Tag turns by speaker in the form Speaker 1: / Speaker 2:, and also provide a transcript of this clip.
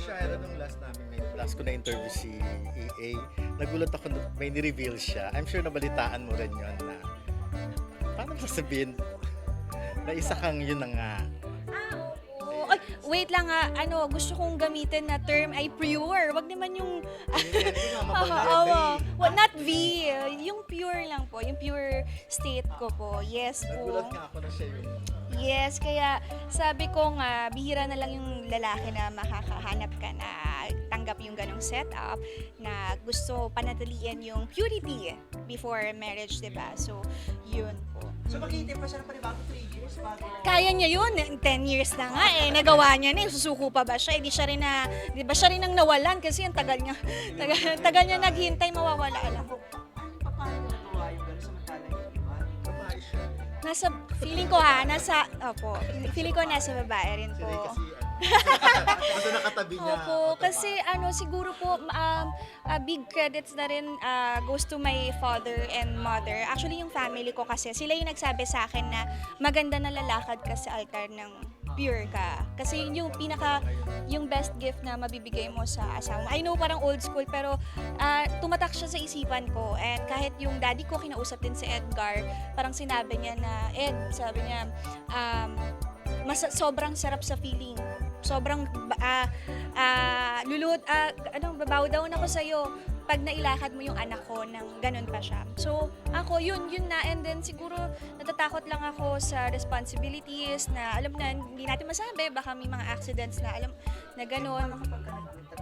Speaker 1: Shaira, nung last ko na interview si EA, nagulat ako nung may ni-reveal siya. I'm sure nabalitaan mo rin yun na, paano sasabihin na isa kang yun na nga.
Speaker 2: Ay, wait lang gusto kong gamitin na term ay pure. Wag naman yung well, not V, yung pure lang po, yung pure state ko po. Yes po.
Speaker 1: Nagulat nga ako na siya yung...
Speaker 2: Yes, kaya sabi ko nga, bihira na lang yung lalaki na makakahanap ka na tanggap yung ganong setup na gusto panatilian yung purity before marriage, diba? So, yun po.
Speaker 3: So maghihintay pa siya ng panibagong 3 years bago...
Speaker 2: Kaya niya yun, 10 years na nga nagawa niya na, susuko pa ba siya? Di ba siya rin ang nawalan kasi ang tagal niya, tagal niya naghintay, mawawala alam ko.
Speaker 3: Paano niya nagawa yung gano'n samantalang yung iba?
Speaker 1: Babae siya.
Speaker 2: Feeling ko nasa babae rin
Speaker 1: Si
Speaker 2: po.
Speaker 1: Ray kasi, basta nakatabi niya.
Speaker 2: Opo, kasi siguro po big credits na rin goes to my father and mother. Actually, yung family ko kasi, sila yung nagsabi sa akin na maganda na lalakad ka sa altar ng pure ka. Kasi yung best gift na mabibigay mo sa asawa mo. I know parang old school, pero tumatak siya sa isipan ko. And kahit yung daddy ko, kinausap din si Edgar, parang sinabi niya na, sabi niya, sobrang sarap sa feeling. Sobrang babaw daw na ako sa'yo pag nailakad mo yung anak ko ng ganun pa siya. So, ako, yun na. And then, siguro, natatakot lang ako sa responsibilities na, alam na, hindi natin masabi, baka may mga accidents na, alam, na ganun.
Speaker 3: Kapag ka nagkwenta